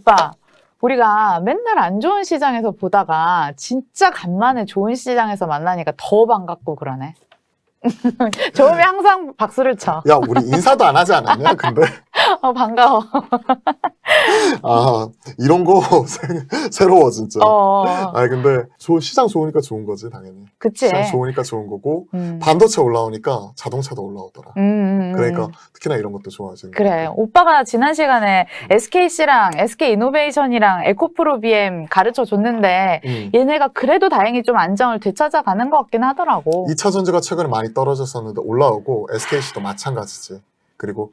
오빠, 우리가 맨날 안 좋은 시장에서 보다가 진짜 간만에 좋은 시장에서 만나니까 더 반갑고 그러네. 좋으면 항상 박수를 쳐. 야, 우리 인사도 안 하지 않았냐? 근데 반가워. 아, 이런 거 새로워 진짜. 어, 아니 근데 시장 좋으니까 좋은 거지 당연히. 그치. 시장 좋으니까 좋은 거고 음. 반도체 올라오니까 자동차도 올라오더라. 그러니까 특히나 이런 것도 좋아지는 것 그래. 같아. 오빠가 지난 시간에 SKC랑 SK이노베이션이랑 에코프로 BM 가르쳐 줬는데 얘네가 그래도 다행히 좀 안정을 되찾아가는 것 같긴 하더라고. 2차 전지가 최근에 많이 떨어졌었는데 올라오고 SKC도 마찬가지지. 그리고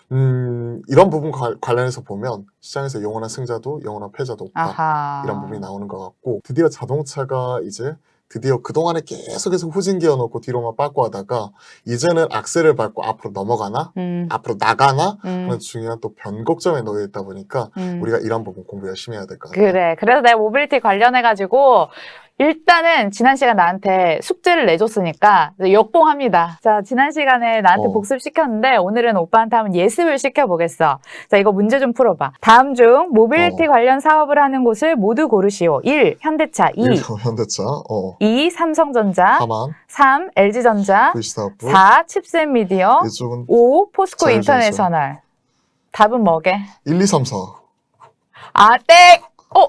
이런 부분 관련해서 보면 시장에서 영원한 승자도 영원한 패자도 없다. 아하. 이런 부분이 나오는 것 같고 드디어 자동차가 이제 드디어 그동안에 계속해서 후진기어 넣고 뒤로만 빠꾸 하다가 이제는 악셀을 밟고 앞으로 넘어가나? 앞으로 나가나? 하는 중요한 또 변곡점에 놓여 있다 보니까 우리가 이런 부분 공부 열심히 해야 될 것 같아요. 그래. 그래서 내가 모빌리티 관련해가지고 일단은 지난 시간 나한테 숙제를 내줬으니까 역봉합니다. 자, 지난 시간에 나한테 복습시켰는데 오늘은 오빠한테 한번 예습을 시켜보겠어. 자, 이거 문제 좀 풀어봐. 다음 중 모빌리티 관련 사업을 하는 곳을 모두 고르시오. 1. 현대차 2. 1. 현대차 2. 삼성전자 4만 3. LG전자 VC사업부 4. 칩셋미디어 이쪽은 5. 포스코 자율전자. 인터내셔널. 답은 뭐게? 1, 2, 3, 4 아, 땡!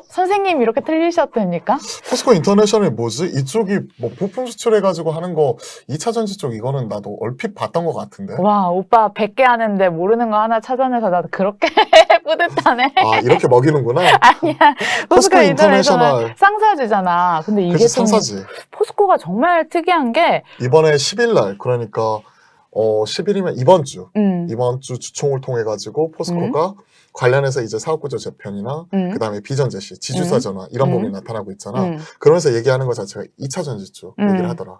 선생님 이렇게 틀리셨답니까? 포스코 인터내셔널이 뭐지? 이쪽이 뭐 부품 수출해가지고 하는 거 2차 전지 쪽 이거는 나도 얼핏 봤던 것 같은데. 와, 오빠 100개 하는데 모르는 거 하나 찾아내서 나도 그렇게 뿌듯하네. 아, 이렇게 먹이는구나. 아니야. 포스코 인터내셔널 쌍사주잖아. 근데 이게 그치, 좀 상사지. 포스코가 정말 특이한 게 이번에 10일 날 그러니까 10일이면 이번 주 주총을 통해 가지고 포스코가 관련해서 이제 사업구조 재편이나 그다음에 비전 제시, 지주사 전환 이런 부분이 나타나고 있잖아. 그러면서 얘기하는 것 자체가 2차 전지 쪽 얘기를 하더라.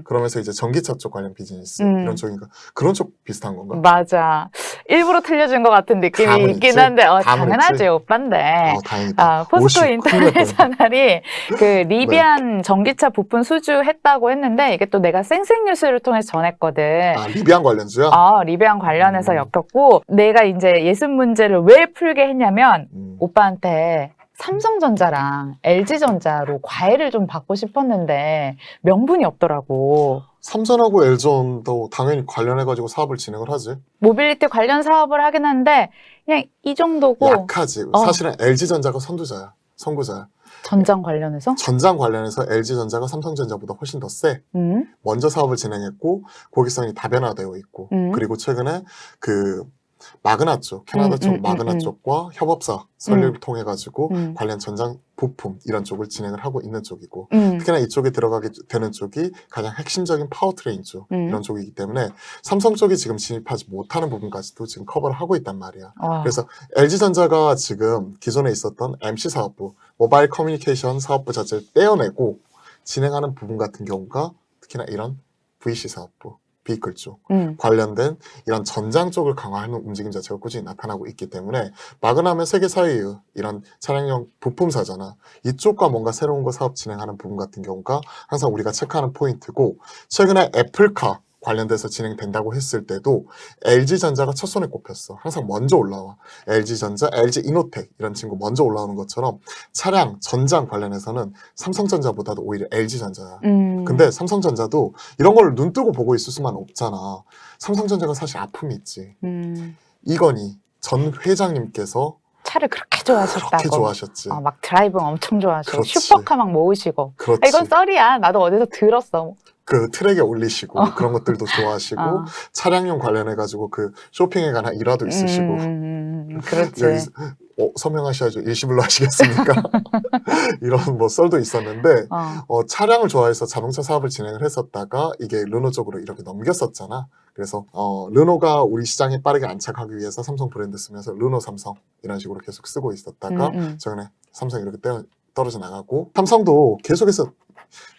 그러면서 이제 전기차 쪽 관련 비즈니스 이런 쪽인가 그런 쪽 비슷한 건가? 맞아. 일부러 틀려준 것 같은 느낌이 감은 있긴 있지? 한데 감은 당연하지 있지? 오빠인데. 다행이다. 포스코 50, 큰일 날 뻔했네. 인터내셔널이 그 리비안 전기차 부품 수주했다고 했는데 이게 또 내가 생생 뉴스를 통해서 전했거든. 아, 리비안 관련주야? 리비안 관련해서 엮였고 내가 이제 예습 문제를 왜 풀게 했냐면 오빠한테 삼성전자랑 LG전자로 과외를 좀 받고 싶었는데 명분이 없더라고. 삼전하고 LG전도 당연히 관련해가지고 사업을 진행을 하지. 모빌리티 관련 사업을 하긴 한데 그냥 이 정도고. 약하지. 사실은 LG전자가 선구자야. 전장 관련해서? 전장 관련해서 LG전자가 삼성전자보다 훨씬 더 세. 먼저 사업을 진행했고 고객선이 다변화되어 있고 그리고 최근에 그 마그나 쪽, 캐나다 쪽 마그나 쪽과 협업사 설립을 통해 가지고 관련 전장 부품 이런 쪽을 진행을 하고 있는 쪽이고 특히나 이쪽에 들어가게 되는 쪽이 가장 핵심적인 파워트레인 쪽 이런 쪽이기 때문에 삼성 쪽이 지금 진입하지 못하는 부분까지도 지금 커버를 하고 있단 말이야. 그래서 LG전자가 지금 기존에 있었던 MC 사업부, 모바일 커뮤니케이션 사업부 자체를 떼어내고 진행하는 부분 같은 경우가 특히나 이런 VC 사업부 비클 쪽 관련된 이런 전장 쪽을 강화하는 움직임 자체가 꾸준히 나타나고 있기 때문에 마그나면 세계 사이의 이런 차량용 부품사잖아. 이쪽과 뭔가 새로운 거 사업 진행하는 부분 같은 경우가 항상 우리가 체크하는 포인트고 최근에 애플카 관련돼서 진행된다고 했을 때도 LG전자가 첫 손에 꼽혔어. 항상 먼저 올라와. LG전자, LG이노텍 이런 친구 먼저 올라오는 것처럼 차량, 전장 관련해서는 삼성전자보다도 오히려 LG전자야. 근데 삼성전자도 이런 걸 눈 뜨고 보고 있을 수만 없잖아. 삼성전자가 사실 아픔이 있지. 이건희 전 회장님께서 차를 그렇게 좋아하셨다고. 그렇게 좋아하셨지. 막 드라이브는 엄청 좋아하시고 그렇지. 슈퍼카 막 모으시고. 그렇지. 이건 썰이야. 나도 어디서 들었어. 그 트랙에 올리시고 그런 것들도 좋아하시고 차량용 관련해가지고 그 쇼핑에 관한 일화도 있으시고 그렇지. 서명하셔야죠. 일시불로 하시겠습니까? 이런 뭐 썰도 있었는데 차량을 좋아해서 자동차 사업을 진행을 했었다가 이게 르노 쪽으로 이렇게 넘겼었잖아. 그래서 르노가 우리 시장에 빠르게 안착하기 위해서 삼성 브랜드 쓰면서 르노 삼성 이런 식으로 계속 쓰고 있었다가 최근에 삼성이 이렇게 떨어져 나가고 삼성도 계속해서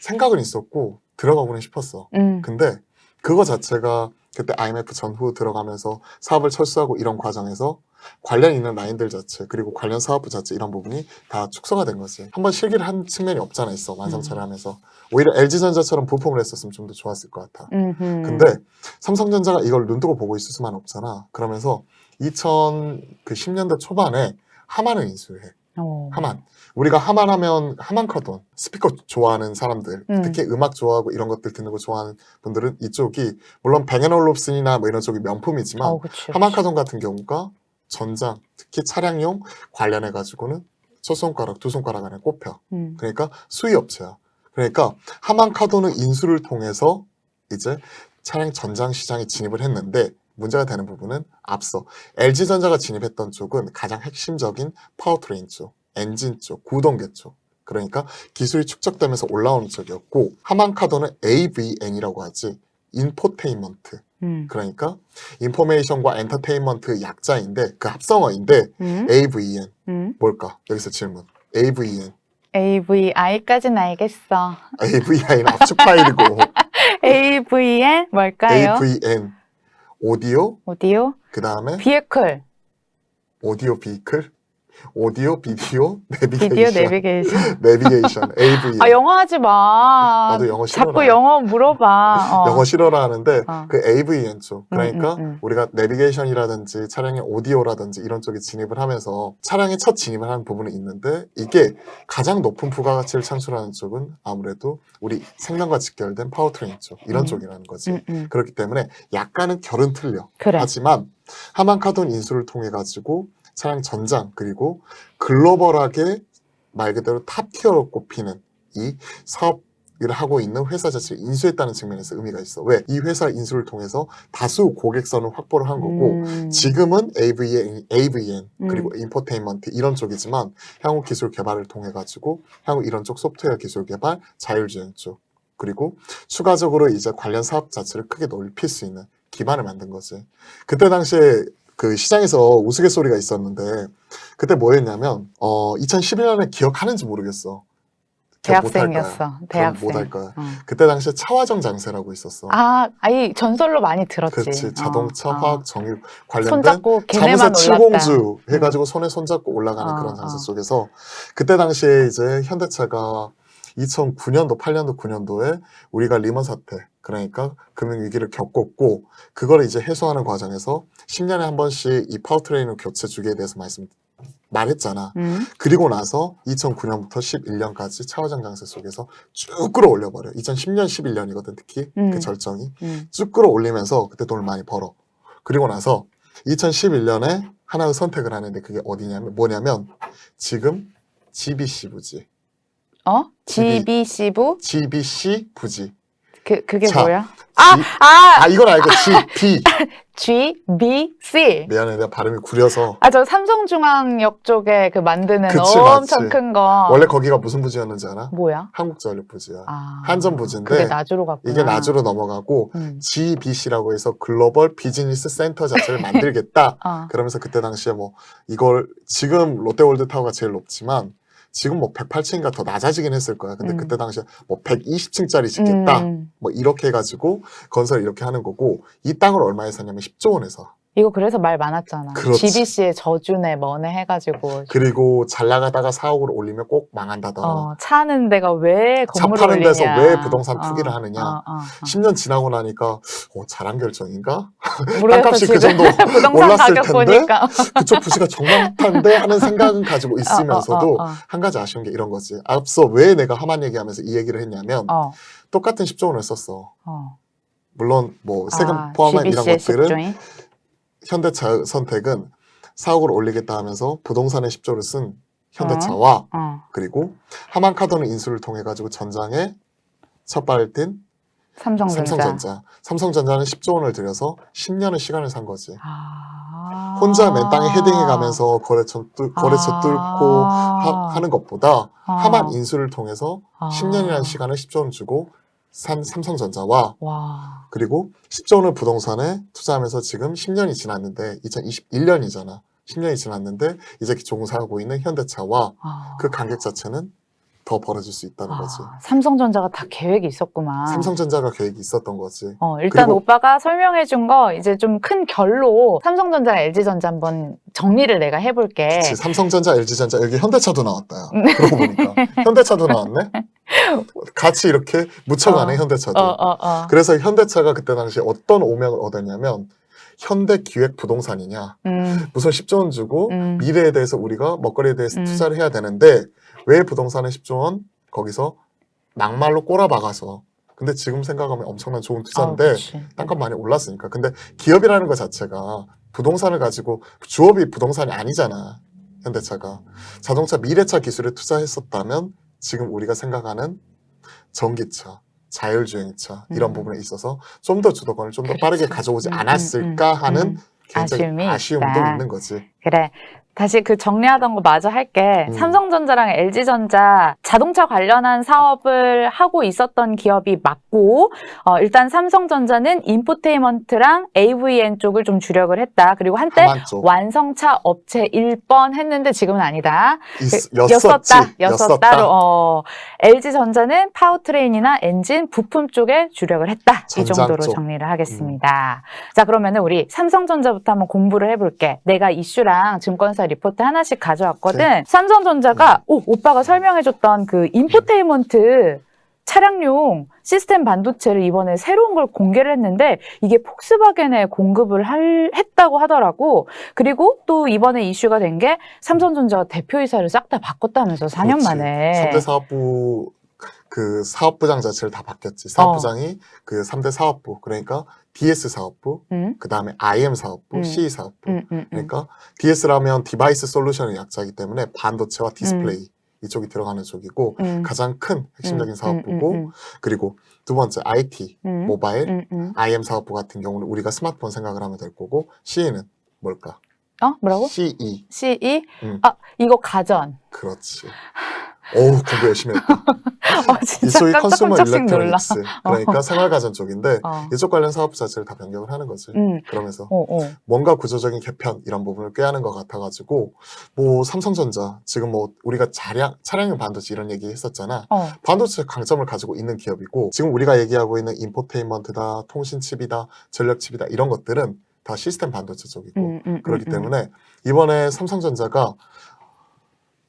생각은 있었고 들어가고는 싶었어. 근데 그거 자체가 그때 IMF 전후 들어가면서 사업을 철수하고 이런 과정에서 관련 있는 라인들 자체 그리고 관련 사업부 자체 이런 부분이 다 축소가 된 거지. 한번 실기를 한 측면이 없잖아 있어. 완성차를 하면서. 오히려 LG전자처럼 부품을 했었으면 좀 더 좋았을 것 같아. 근데 삼성전자가 이걸 눈뜨고 보고 있을 수만 없잖아. 그러면서 2010년대 초반에 하만을 인수를 해. 오. 하만. 우리가 하만 하면 하만카돈, 스피커 좋아하는 사람들, 특히 음악 좋아하고 이런 것들 듣는 거 좋아하는 분들은 이쪽이 물론 뱅앤올롭슨이나 뭐 이런 쪽이 명품이지만 그치. 하만카돈 같은 경우가 전장, 특히 차량용 관련해 가지고는 첫 손가락, 두 손가락 안에 꼽혀. 그러니까 수의 업체야. 그러니까 하만카돈의 인수를 통해서 이제 차량 전장 시장에 진입을 했는데 문제가 되는 부분은 앞서 LG전자가 진입했던 쪽은 가장 핵심적인 파워트레인 쪽, 엔진 쪽, 구동계 쪽. 그러니까 기술이 축적되면서 올라오는 쪽이었고 하만카돈은 AVN이라고 하지. 인포테인먼트. 그러니까 인포메이션과 엔터테인먼트 약자인데 그 합성어인데 AVN. 뭘까? 여기서 질문. AVN. AVI까지는 알겠어. AVI는 압축 파일이고 AVN 뭘까요? AVN. 오디오, 오디오, 그 다음에 비에클, 오디오 비클, 오디오 비디오 비디오 내비게이션, 내비게이션. 내비게이션, AVN. 아, 영어 하지 마. 나도 영어 싫어라. 자꾸 영어 물어봐. 영어 싫어라 하는데 어. 그 AVN 쪽 그러니까 음. 우리가 내비게이션이라든지 차량의 오디오라든지 이런 쪽에 진입을 하면서 차량에 첫 진입을 하는 부분이 있는데 이게 가장 높은 부가가치를 창출하는 쪽은 아무래도 우리 생명과 직결된 파워트레인 쪽 이런 쪽이라는 거지. 그렇기 때문에 약간은 결은 틀려. 그래. 하지만 하만카돈 인수를 통해 가지고 차량 전장 그리고 글로벌하게 말 그대로 탑티어로 꼽히는 이 사업을 하고 있는 회사 자체를 인수했다는 측면에서 의미가 있어. 왜? 이 회사 인수를 통해서 다수 고객선을 확보를 한 거고 지금은 AVN 그리고 인포테인먼트 이런 쪽이지만 향후 기술 개발을 통해 가지고 향후 이런 쪽 소프트웨어 기술 개발, 자율주행 쪽 그리고 추가적으로 이제 관련 사업 자체를 크게 넓힐 수 있는 기반을 만든 거지. 그때 당시에 그 시장에서 우스갯소리가 있었는데 그때 뭐였냐면 2011년에 기억하는지 모르겠어. 대학생이었어. 대학생. 못할 거야. 그때 당시에 차화정 장세라고 있었어. 아이 전설로 많이 들었지. 그렇지. 자동차, 화학, 정유 관련된 손잡고 걔네만 자무새 올랐다. 7공주 해가지고 손에 손잡고 올라가는 그런 장세 속에서 그때 당시에 이제 현대차가 2009년도, 8년도, 9년도에 우리가 리먼 사태, 그러니까 금융위기를 겪었고, 그걸 이제 해소하는 과정에서 10년에 한 번씩 이 파워트레인 교체 주기에 대해서 말했잖아. 그리고 나서 2009년부터 11년까지 차화정 장세 속에서 쭉 끌어올려버려. 2010년, 11년이거든, 특히. 그 절정이. 쭉 끌어올리면서 그때 돈을 많이 벌어. 그리고 나서 2011년에 하나의 선택을 하는데 그게 뭐냐면, 지금 GBC 부지. GBC부? GBC 부지. 그게 자, 뭐야? 이건 알고 GB. GBC. 미안해, 내가 발음이 구려서. 저 삼성중앙역 쪽에 그 만드는 그치, 엄청 맞지. 큰 거. 원래 거기가 무슨 부지였는지 알아? 뭐야? 한국전력 부지야. 한전 부지인데 그게 나주로 갔구나. 이게 나주로 넘어가고 GBC라고 해서 글로벌 비즈니스 센터 자체를 만들겠다. 그러면서 그때 당시에 뭐 이걸 지금 롯데월드타워가 제일 높지만 지금 뭐 108층인가 더 낮아지긴 했을 거야. 근데 그때 당시에 뭐 120층짜리 짓겠다. 뭐 이렇게 해가지고 건설을 이렇게 하는 거고 이 땅을 얼마에 샀냐면 10조 원에 사. 이거 그래서 말 많았잖아. 그렇지. GBC의 저주네 뭐네 해가지고. 그리고 잘 나가다가 사옥을 올리면 꼭 망한다더라. 차 하는 데가 왜 차 건물을 파는 올리냐. 데서 왜 부동산 투기를 하느냐. 10년 지나고 나니까 잘한 결정인가? 땅값이 그 정도 부동산 올랐을 가격 텐데 보니까. 그쪽 부지가 정망탄데 하는 생각은 가지고 있으면서도 한 가지 아쉬운 게 이런 거지. 앞서 왜 내가 하만 얘기하면서 이 얘기를 했냐면 똑같은 10조 원을 썼어. 물론 뭐 세금 포함한 이런 것들은 10조인? 현대차 선택은 사옥을 올리겠다 하면서 부동산에 10조를 쓴 현대차와 그리고 하만카돈의 인수를 통해 가지고 전장에 첫 발을 뛴 삼성전자. 삼성전자는 10조 원을 들여서 10년의 시간을 산 거지. 혼자 맨 땅에 헤딩해 가면서 거래처 뚫고 하는 것보다 하만 인수를 통해서 10년이라는 시간을 10조 원 주고 산 삼성전자와 그리고 10조 원을 부동산에 투자하면서 지금 10년이 지났는데 2021년이잖아. 10년이 지났는데 이제 종사하고 있는 현대차와 그 간격 자체는 더 벌어질 수 있다는 거지. 삼성전자가 다 계획이 있었구만. 삼성전자가 계획이 있었던 거지. 일단 오빠가 설명해 준 거 이제 좀 큰 결로 삼성전자, LG전자 한번 정리를 내가 해볼게. 그치. 삼성전자, LG전자 여기 현대차도 나왔다. 그러고 보니까. 현대차도 나왔네? 같이 이렇게 묻혀가네 현대차도. 그래서 현대차가 그때 당시에 어떤 오명을 얻었냐면 현대기획부동산이냐. 무슨 10조 원 주고 미래에 대해서 우리가 먹거리에 대해서 투자를 해야 되는데 왜 부동산에 10조 원 거기서 막말로 꼬라박아서 근데 지금 생각하면 엄청난 좋은 투자인데 땅값 많이 올랐으니까. 근데 기업이라는 것 자체가 부동산을 가지고 주업이 부동산이 아니잖아. 현대차가. 자동차 미래차 기술에 투자했었다면 지금 우리가 생각하는 전기차, 자율주행차 이런 부분에 있어서 좀 더 주도권을 좀 더 빠르게 가져오지 않았을까 하는 개인적인 아쉬움도 있다. 있는 거지. 그래. 다시 그 정리하던 거 마저 할게. 삼성전자랑 LG전자 자동차 관련한 사업을 하고 있었던 기업이 맞고, 일단 삼성전자는 인포테인먼트랑 AVN 쪽을 좀 주력을 했다. 그리고 한때 완성차 업체일 뻔 했는데 지금은 아니다. 였었다. LG전자는 파워트레인이나 엔진, 부품 쪽에 주력을 했다. 이 정도로 정리를 하겠습니다. 자, 그러면은 우리 삼성전자부터 한번 공부를 해볼게. 내가 이슈랑 증권사 리포트 하나씩 가져왔거든. 삼성전자가 오빠가 설명해줬던 그 인포테인먼트 차량용 시스템 반도체를 이번에 새로운 걸 공개를 했는데 이게 폭스바겐에 공급을 했다고 하더라고. 그리고 또 이번에 이슈가 된 게 삼성전자가 대표이사를 싹 다 바꿨다면서 4년 만에. 3대 사업부 그 사업부장 자체를 다 바뀌었지. 사업부장이 그 3대 사업부 그러니까 DS 사업부, 그 다음에 IM 사업부, CE 사업부. 그러니까 DS라면 디바이스 솔루션의 약자이기 때문에 반도체와 디스플레이 이쪽이 들어가는 쪽이고 가장 큰 핵심적인 사업부고 그리고 두 번째 IT, 모바일, IM 사업부 같은 경우는 우리가 스마트폰 생각을 하면 될 거고 CE는 뭘까? 뭐라고? CE. CE? 이거 가전. 그렇지. 공부 열심히 했다. 진짜 이쪽이 컨슈머 깜짝깜짝씩 놀라. 일렉트로닉스 그러니까 생활가전 쪽인데 이쪽 관련 사업 자체를 다 변경을 하는 거지. 그러면서 뭔가 구조적인 개편 이런 부분을 꾀하는 것 같아가지고 뭐 삼성전자 지금 뭐 우리가 차량용 반도체 이런 얘기 했었잖아. 반도체 강점을 가지고 있는 기업이고 지금 우리가 얘기하고 있는 인포테인먼트다, 통신칩이다, 전력칩이다 이런 것들은 다 시스템 반도체 쪽이고 그렇기 때문에 이번에 삼성전자가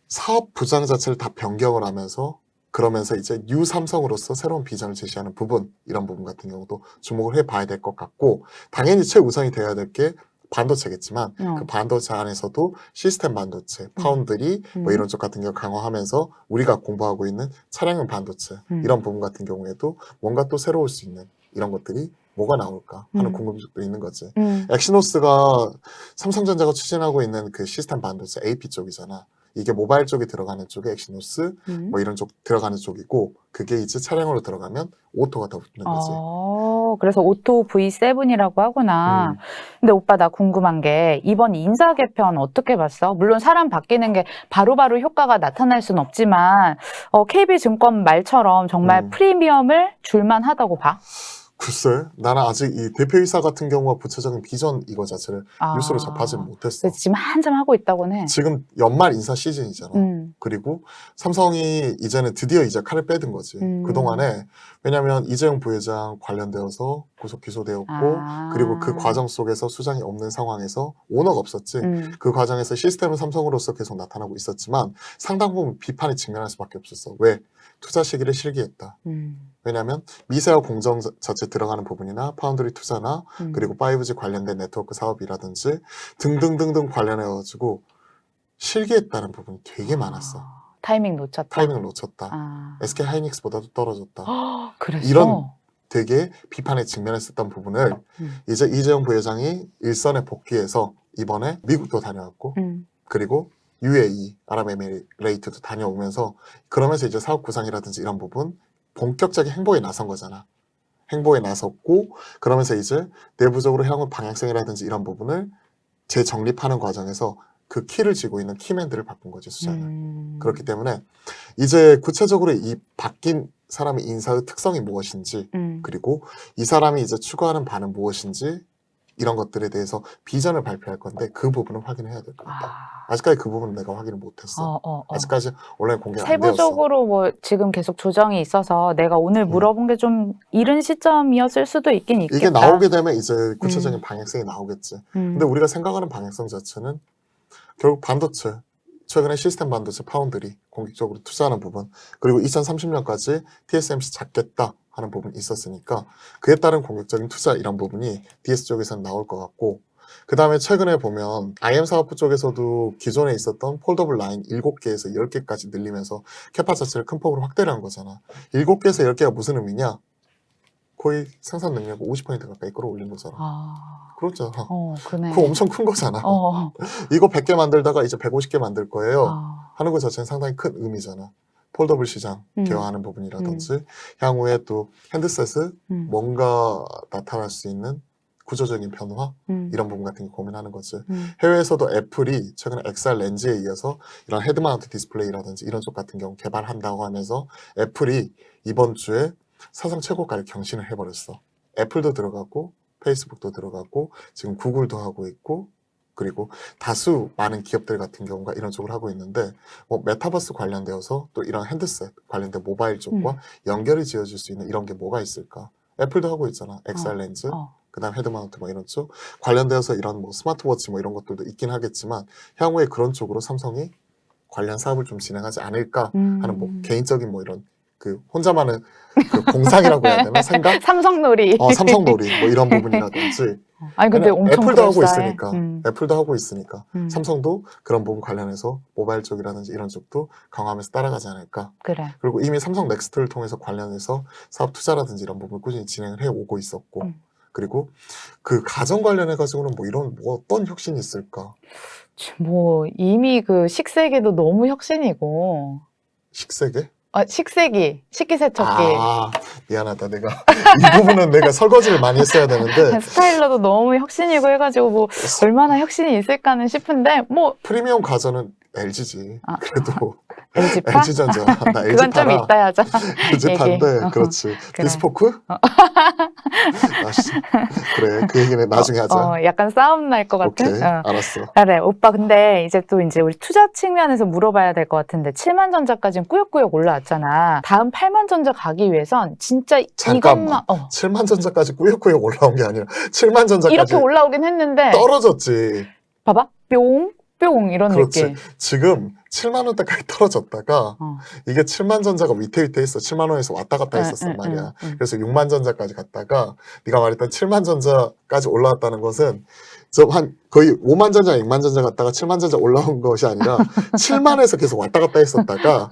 사업 부장 자체를 다 변경을 하면서 그러면서 이제 뉴 삼성으로서 새로운 비전을 제시하는 부분 이런 부분 같은 경우도 주목을 해봐야 될 것 같고 당연히 최우선이 돼야 될 게 반도체겠지만 그 반도체 안에서도 시스템 반도체, 파운드리 뭐 이런 쪽 같은 경우 강화하면서 우리가 공부하고 있는 차량용 반도체 이런 부분 같은 경우에도 뭔가 또 새로울 수 있는 이런 것들이 뭐가 나올까 하는 궁금증도 있는 거지. 엑시노스가 삼성전자가 추진하고 있는 그 시스템 반도체 AP 쪽이잖아. 이게 모바일 쪽이 들어가는 쪽에 엑시노스 뭐 이런 쪽 들어가는 쪽이고 그게 이제 차량으로 들어가면 오토가 더 붙는 거지. 그래서 오토 V7이라고 하구나. 근데 오빠 나 궁금한 게 이번 인사 개편 어떻게 봤어? 물론 사람 바뀌는 게 바로바로 효과가 나타날 수는 없지만 KB증권 말처럼 정말 프리미엄을 줄만 하다고 봐? 글쎄, 나는 아직 이 대표이사 같은 경우와 구체적인 비전 이거 자체를 뉴스로 접하지 못했어. 지금 한참 하고 있다고는 해. 지금 연말 인사 시즌이잖아. 그리고 삼성이 이제는 드디어 이제 칼을 빼든 거지. 그동안에 왜냐면 이재용 부회장 관련되어서 구속 기소되었고 그리고 그 과정 속에서 수장이 없는 상황에서 오너가 없었지. 그 과정에서 시스템은 삼성으로서 계속 나타나고 있었지만 상당 부분 비판에 직면할 수밖에 없었어. 왜? 투자 시기를 실기했다. 왜냐하면 미세와 공정 자체 들어가는 부분이나 파운드리 투자나 그리고 5G 관련된 네트워크 사업이라든지 등등등등 관련해가지고 실기했다는 부분이 되게 많았어. 타이밍 놓쳤다. 타이밍을 놓쳤다. SK 하이닉스보다도 떨어졌다. 그랬어? 이런 되게 비판에 직면했었던 부분을 이제 이재용 부회장이 일선에 복귀해서 이번에 미국도 다녀왔고 그리고 UAE, 아랍에미레이트도 다녀오면서 그러면서 이제 사업 구상이라든지 이런 부분 본격적인 행보에 나선 거잖아. 행보에 나섰고 그러면서 이제 내부적으로 향후 방향성이라든지 이런 부분을 재정립하는 과정에서 그 키를 쥐고 있는 키맨들을 바꾼 거지 수장은. 그렇기 때문에 이제 구체적으로 이 바뀐 사람의 인사의 특성이 무엇인지 그리고 이 사람이 이제 추구하는 바는 무엇인지 이런 것들에 대해서 비전을 발표할 건데 그 부분은 확인해야 될 것 같다. 아직까지 그 부분은 내가 확인을 못했어. 아직까지 온라인 공개가 안 되었어. 세부적으로 뭐 지금 계속 조정이 있어서 내가 오늘 물어본 게 좀 이른 시점이었을 수도 있긴 있겠다. 이게 나오게 되면 이제 구체적인 방향성이 나오겠지. 근데 우리가 생각하는 방향성 자체는 결국 반도체, 최근에 시스템 반도체 파운드리 공격적으로 투자하는 부분 그리고 2030년까지 TSMC 잡겠다 하는 부분이 있었으니까 그에 따른 공격적인 투자 이런 부분이 DS 쪽에서는 나올 것 같고, 그 다음에 최근에 보면 IM 사업부 쪽에서도 기존에 있었던 폴더블 라인 7개에서 10개까지 늘리면서 캐파 자체를 큰 폭으로 확대를 한 거잖아. 7개에서 10개가 무슨 의미냐? 거의 생산 능력을 50% 가까이 끌어올린 거잖아. 그렇잖아. 그러네. 그거 엄청 큰 거잖아. 이거 100개 만들다가 이제 150개 만들 거예요. 하는 것 자체는 상당히 큰 의미잖아. 폴더블 시장 개화하는 부분이라든지 향후에 또 핸드셋을 뭔가 나타날 수 있는 구조적인 변화 이런 부분 같은 게 고민하는 거지. 해외에서도 애플이 최근에 XR 렌즈에 이어서 이런 헤드마운트 디스플레이라든지 이런 쪽 같은 경우 개발한다고 하면서 애플이 이번 주에 사상 최고가를 경신을 해버렸어. 애플도 들어가고 페이스북도 들어가고 지금 구글도 하고 있고, 그리고 다수 많은 기업들 같은 경우가 이런 쪽을 하고 있는데, 뭐 메타버스 관련되어서 또 이런 핸드셋 관련된 모바일 쪽과 연결이 지어질 수 있는 이런 게 뭐가 있을까? 애플도 하고 있잖아. XR 렌즈, 그다음 헤드마운트 뭐 이런 쪽 관련되어서 이런 뭐 스마트워치 뭐 이런 것들도 있긴 하겠지만, 향후에 그런 쪽으로 삼성이 관련 사업을 좀 진행하지 않을까 하는 뭐 개인적인 뭐 이런 그 혼자만의 그 공상이라고 해야 되나? 생각? 삼성놀이. 삼성놀이 뭐 이런 부분이라든지. 아니 근데 엄청 애플도 하고 그럴싸해. 있으니까 애플도 하고 있으니까 삼성도 그런 부분 관련해서 모바일 쪽이라든지 이런 쪽도 강화하면서 따라가지 않을까. 그래. 그리고 이미 삼성 넥스트를 통해서 관련해서 사업 투자라든지 이런 부분을 꾸준히 진행을 해오고 있었고, 그리고 그 가정 관련해 가지고는 뭐 이런 뭐 어떤 혁신이 있을까? 뭐 이미 그 식세기도 너무 혁신이고. 식세계? 식세기, 식기세척기. 미안하다. 내가 이 부분은 내가 설거지를 많이 했어야 되는데 스타일러도 너무 혁신이고 해가지고 뭐 얼마나 혁신이 있을까는 싶은데 뭐 프리미엄 가전은 LG지. 그래도 LG파? LG전자. 나 LG 그건 좀 이따 하자. LG파인데 그렇지. 그래. 비스포크? 그래, 그 얘기는 나중에 하자. 약간 싸움 날 것 같은? 오케이, 알았어. 그래, 오빠 근데 이제 또 이제 우리 투자 측면에서 물어봐야 될 것 같은데 7만 전자까지는 꾸역꾸역 올라왔잖아. 다음 8만 전자 가기 위해선 진짜 잠깐만. 이것만 7만 전자까지 꾸역꾸역 올라온 게 아니라 7만 전자까지 이렇게 올라오긴 했는데 떨어졌지. 봐봐, 뿅 이런 그렇지. 느낌. 지금 7만 원대까지 떨어졌다가 이게 7만 전자가 위태위태했어. 7만 원에서 왔다 갔다 했었단 말이야. 그래서 6만 전자까지 갔다가 네가 말했던 7만 전자까지 올라왔다는 것은 한 거의 5만 전자, 6만 전자 갔다가 7만 전자 올라온 것이 아니라 7만에서 계속 왔다 갔다 했었다가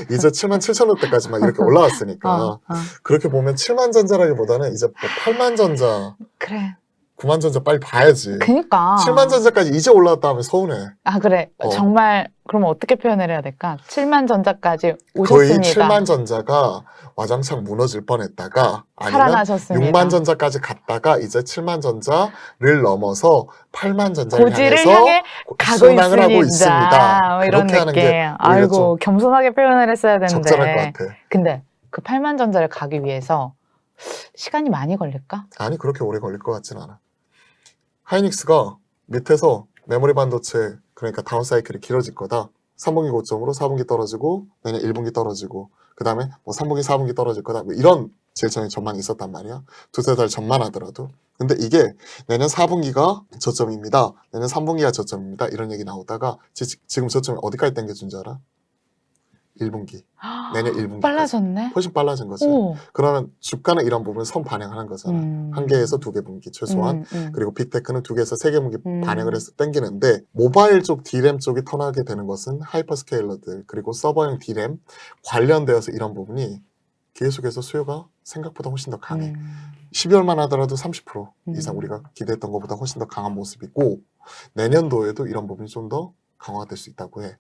이제 7만 7천 원대까지만 이렇게 올라왔으니까 그렇게 보면 7만 전자라기보다는 이제 뭐 8만 전자, 그래. 9만 전자 빨리 봐야지. 그니까. 7만 전자까지 이제 올라왔다 하면 서운해. 그래. 정말 그럼 어떻게 표현을 해야 될까? 7만 전자까지 오셨습니다. 거의 7만 전자가 와장창 무너질 뻔했다가 아니면 살아나셨습니다. 6만 전자까지 갔다가 이제 7만 전자를 넘어서 8만 전자를 고지를 향해서 향해 가고 순항을 하고 있습니다. 이런 그렇게 하는 느낌. 게 아이고 겸손하게 표현을 했어야 되는데. 적절할 것 같아. 근데 그 8만 전자를 가기 위해서 시간이 많이 걸릴까? 아니 그렇게 오래 걸릴 것 같진 않아. 하이닉스가 밑에서 메모리 반도체 그러니까 다운 사이클이 길어질 거다. 3분기 고점으로 4분기 떨어지고 내년 1분기 떨어지고 그 다음에 뭐 3분기 4분기 떨어질 거다. 뭐 이런 제일 전망이 있었단 말이야. 두세 달 전만 하더라도. 근데 이게 내년 4분기가 저점입니다. 내년 3분기가 저점입니다. 이런 얘기 나오다가 지금 저점이 어디까지 당겨준 줄 알아? 1분기. 내년 1분기. 빨라졌네. 훨씬 빨라진 거지. 그러면 주가는 이런 부분을 선 반영하는 거잖아. 1개에서 2개 분기 최소한. 그리고 빅테크는 2개에서 3개 분기 반영을 해서 땡기는데 모바일 쪽 D램 쪽이 턴하게 되는 것은 하이퍼스케일러들 그리고 서버형 D램 관련되어서 이런 부분이 계속해서 수요가 생각보다 훨씬 더 강해. 12월만 하더라도 30% 이상 우리가 기대했던 것보다 훨씬 더 강한 모습이고 내년도에도 이런 부분이 좀 더 강화될 수 있다고 해.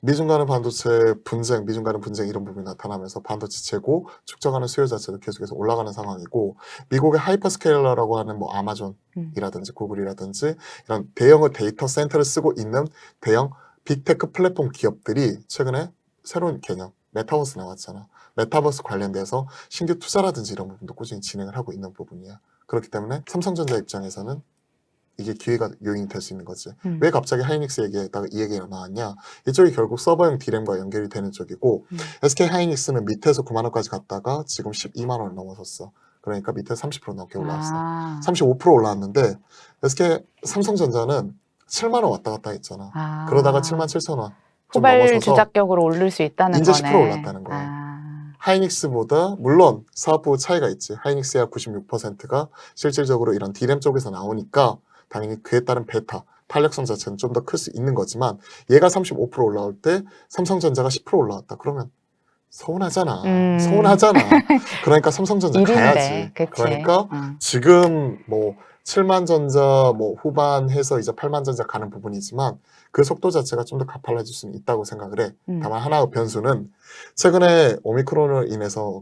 미중 간의 반도체 분쟁, 미중 간의 분쟁 이런 부분이 나타나면서 반도체 재고, 축적하는 수요 자체도 계속해서 올라가는 상황이고 미국의 하이퍼스케일러라고 하는 뭐 아마존이라든지 구글이라든지 이런 대형의 데이터 센터를 쓰고 있는 대형 빅테크 플랫폼 기업들이 최근에 새로운 개념, 메타버스 나왔잖아. 메타버스 관련돼서 신규 투자라든지 이런 부분도 꾸준히 진행을 하고 있는 부분이야. 그렇기 때문에 삼성전자 입장에서는 이게 기회가 요인이 될 수 있는 거지. 왜 갑자기 하이닉스 얘기에다가 이 얘기가 나왔냐? 이쪽이 결국 서버형 D램과 연결이 되는 쪽이고 SK 하이닉스는 밑에서 9만 원까지 갔다가 지금 12만 원을 넘어섰어. 그러니까 밑에 30% 넘게 올라왔어. 35% 올라왔는데 삼성전자는 7만 원 왔다 갔다 했잖아. 그러다가 7만 7천 원 좀 후발 넘어서서 주작격으로 오를 수 있다는 이제 거네. 10% 올랐다는 거야. 하이닉스보다 물론 사업부 차이가 있지. 하이닉스야 96%가 실질적으로 이런 D램 쪽에서 나오니까 당연히 그에 따른 베타, 탄력성 자체는 좀 더 클 수 있는 거지만 얘가 35% 올라올 때 삼성전자가 10% 올라왔다. 그러면 서운하잖아. 서운하잖아. 그러니까 삼성전자 일인데, 가야지. 그치. 그러니까 지금 뭐 7만 전자 뭐 후반 해서 이제 8만 전자 가는 부분이지만 그 속도 자체가 좀 더 가팔라질 수는 있다고 생각을 해. 다만 하나의 변수는 최근에 오미크론으로 인해서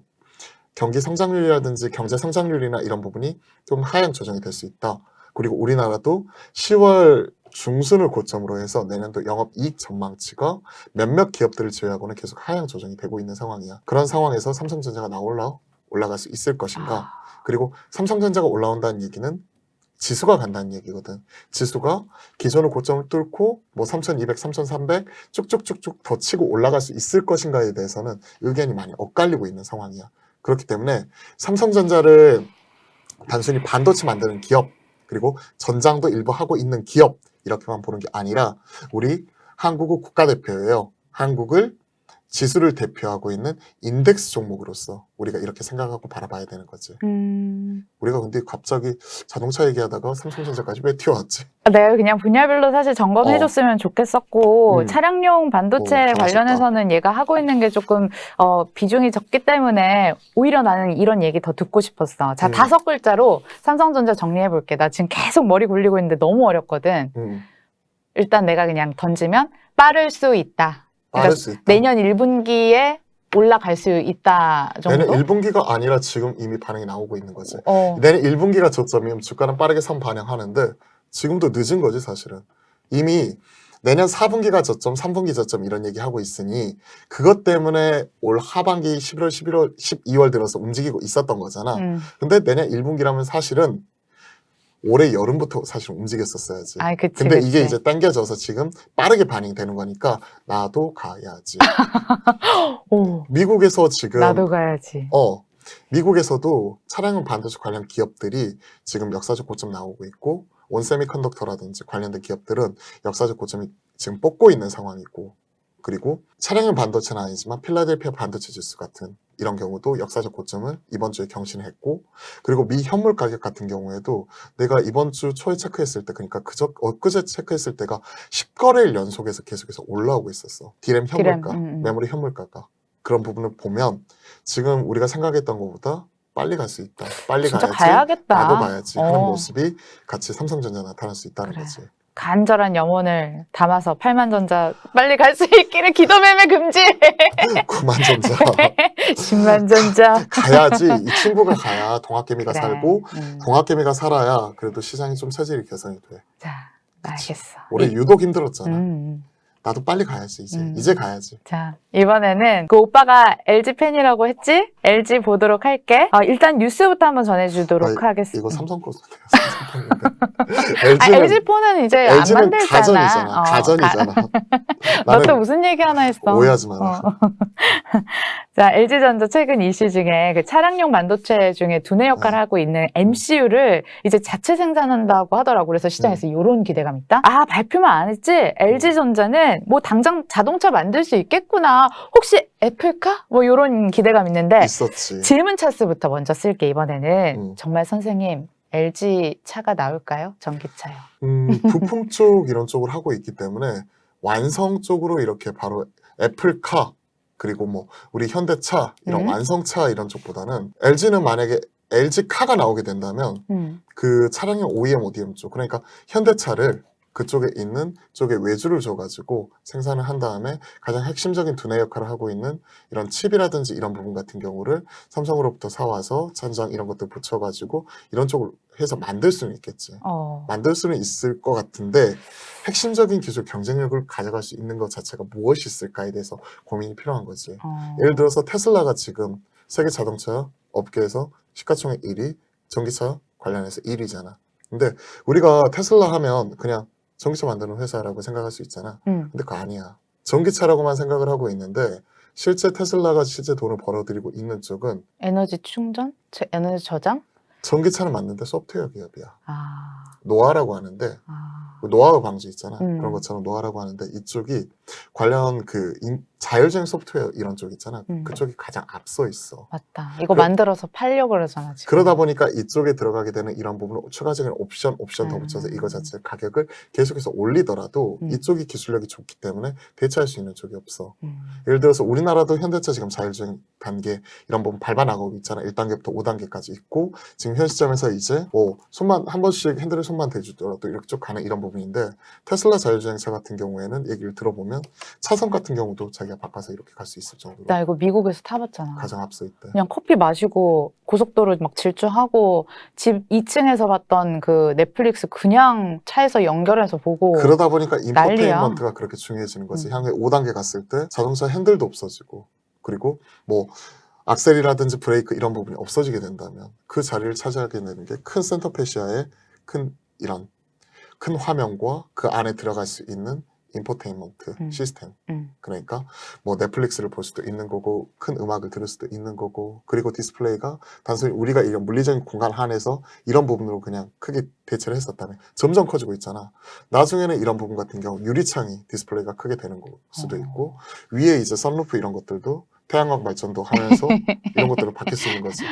경기 성장률이라든지 경제 성장률이나 이런 부분이 좀 하향 조정이 될 수 있다. 그리고 우리나라도 10월 중순을 고점으로 해서 내년도 영업이익 전망치가 몇몇 기업들을 제외하고는 계속 하향 조정이 되고 있는 상황이야. 그런 상황에서 삼성전자가 올라갈 수 있을 것인가. 그리고 삼성전자가 올라온다는 얘기는 지수가 간다는 얘기거든. 지수가 기존의 고점을 뚫고 뭐 3200, 3300 쭉쭉쭉쭉 더 치고 올라갈 수 있을 것인가에 대해서는 의견이 많이 엇갈리고 있는 상황이야. 그렇기 때문에 삼성전자를 단순히 반도체 만드는 기업 그리고 전장도 일부 하고 있는 기업 이렇게만 보는 게 아니라 우리 한국의 국가대표예요. 한국을 지수를 대표하고 있는 인덱스 종목으로서 우리가 이렇게 생각하고 바라봐야 되는 거지. 우리가 근데 갑자기 자동차 얘기하다가 삼성전자까지 왜 튀어왔지? 내가 그냥 분야별로 사실 점검해줬으면 좋겠었고 차량용 반도체 관련해서는 얘가 하고 있는 게 조금 비중이 적기 때문에 오히려 나는 이런 얘기 더 듣고 싶었어. 자, 5글자로 삼성전자 정리해볼게. 나 지금 계속 머리 굴리고 있는데 너무 어렵거든. 일단 내가 그냥 던지면 빠를 수 있다. 그러니까 내년 1분기에 올라갈 수 있다 정도? 내년 1분기가 아니라 지금 이미 반응이 나오고 있는 거지. 내년 1분기가 저점이면 주가는 빠르게 선반영하는데 지금도 늦은 거지 사실은. 이미 내년 4분기가 저점, 3분기 저점 이런 얘기하고 있으니 그것 때문에 올 하반기 11월, 11월, 12월 들어서 움직이고 있었던 거잖아. 근데 내년 1분기라면 사실은 올해 여름부터 사실 움직였었어야지. 근데 이게 이제 당겨져서 지금 빠르게 반응이 되는 거니까 나도 가야지. 미국에서 지금 나도 가야지. 미국에서도 차량용 반도체 관련 기업들이 지금 역사적 고점 나오고 있고 온세미컨덕터라든지 관련된 기업들은 역사적 고점이 지금 뽑고 있는 상황이고 그리고 차량용 반도체는 아니지만 필라델피아 반도체 지수 같은 이런 경우도 역사적 고점을 이번 주에 경신했고 그리고 미 현물 가격 같은 경우에도 내가 이번 주 초에 체크했을 때 그러니까 엊그제 체크했을 때가 10거래일 연속해서 계속해서 올라오고 있었어. D램 현물가, 메모리 현물가가. 그런 부분을 보면 지금 우리가 생각했던 것보다 빨리 갈 수 있다. 빨리 진짜 가야지. 가야겠다. 나도 가야지 하는 모습이 같이 삼성전자 나타날 수 있다는 거지. 간절한 염원을 담아서 8만전자 빨리 갈 수 있기를 기도매매 금지. 9만전자. 10만전자. 가야지. 이 친구가 가야 동학개미가 살고 동학개미가 살아야 그래도 시장이 좀 체질이 개선이 돼. 자, 알겠어. 올해 유독 힘들었잖아. 나도 빨리 가야지 이제 가야지. 자, 이번에는 그 오빠가 LG 팬이라고 했지? LG 보도록 할게. 일단 뉴스부터 한번 전해주도록 하겠습니다. 이거 삼성 거잖아요. 삼성 LG 폰은 이제 안 만들잖아. 가전이잖아. 너 또 무슨 얘기 하나 했어? 오해하지 마라. 자, LG전자 최근 이슈 중에 그 차량용 반도체 중에 두뇌 역할을 하고 있는 MCU를 이제 자체 생산한다고 하더라고. 그래서 시장에서 이런 기대감 있다. 발표만 안 했지? LG전자는 뭐 당장 자동차 만들 수 있겠구나. 혹시 애플카? 뭐 이런 기대감 있는데 있었지. 질문 찬스부터 먼저 쓸게. 이번에는 정말 선생님 LG 차가 나올까요? 전기차요. 부품 쪽 이런 쪽을 하고 있기 때문에 완성 쪽으로 이렇게 바로 애플카 그리고 뭐 우리 현대차 이런 완성차 이런 쪽보다는 LG는 만약에 LG카가 나오게 된다면 그 차량용 OEM, ODM 쪽 그러니까 현대차를 그쪽에 있는 쪽에 외주를 줘가지고 생산을 한 다음에 가장 핵심적인 두뇌 역할을 하고 있는 이런 칩이라든지 이런 부분 같은 경우를 삼성으로부터 사와서 잔장 이런 것들 붙여가지고 이런 쪽으로 해서 만들 수는 있겠지. 만들 수는 있을 것 같은데 핵심적인 기술 경쟁력을 가져갈 수 있는 것 자체가 무엇이 있을까에 대해서 고민이 필요한 거지. 예를 들어서 테슬라가 지금 세계 자동차 업계에서 시가총액 1위, 전기차 관련해서 1위잖아. 근데 우리가 테슬라 하면 그냥 전기차 만드는 회사라고 생각할 수 있잖아. 근데 그거 아니야. 전기차라고만 생각을 하고 있는데 실제 테슬라가 실제 돈을 벌어들이고 있는 쪽은 에너지 충전? 에너지 저장? 전기차를 만드는데 소프트웨어 기업이야. 노아라고 하는데 노아 방지 있잖아. 그런 것처럼 노아라고 하는데 이쪽이 관련 그 자율주행 소프트웨어 이런 쪽 있잖아. 그쪽이 가장 앞서 있어. 맞다. 이거 만들어서 팔려고 그러잖아, 지금. 그러다 보니까 이쪽에 들어가게 되는 이런 부분을 추가적인 옵션 더 붙여서 이거 자체 가격을 계속해서 올리더라도 이쪽이 기술력이 좋기 때문에 대체할 수 있는 쪽이 없어. 예를 들어서 우리나라도 현대차 지금 자율주행 단계 이런 부분 밟아나가고 있잖아. 1단계부터 5단계까지 있고 지금 현 시점에서 이제 뭐 손만 한 번씩 핸들에 손만 대주더라도 이렇게 쭉 가는 이런 부분인데 테슬라 자율주행차 같은 경우에는 얘기를 들어보면 차선 같은 경우도 자기가 바꿔서 이렇게 갈 수 있을 정도로 나 이거 미국에서 타봤잖아. 가장 앞서 있대. 그냥 커피 마시고 고속도로 막 질주하고 집 2층에서 봤던 그 넷플릭스 그냥 차에서 연결해서 보고. 그러다 보니까 난리야. 인포테인먼트가 그렇게 중요해지는 거지. 향후에 5단계 갔을 때 자동차 핸들도 없어지고 그리고 뭐 악셀이라든지 브레이크 이런 부분이 없어지게 된다면 그 자리를 차지하게 되는 게 큰 센터페시아의 큰 이런 큰 화면과 그 안에 들어갈 수 있는 인포테인먼트 시스템. 그러니까 뭐 넷플릭스를 볼 수도 있는 거고 큰 음악을 들을 수도 있는 거고 그리고 디스플레이가 단순히 우리가 이런 물리적인 공간 안에서 이런 부분으로 그냥 크게 대체를 했었다면 점점 커지고 있잖아. 나중에는 이런 부분 같은 경우 유리창이 디스플레이가 크게 되는 걸 수도 있고 위에 이제 선루프 이런 것들도 태양광 발전도 하면서 이런 것들을 바뀔 수 있는 거지.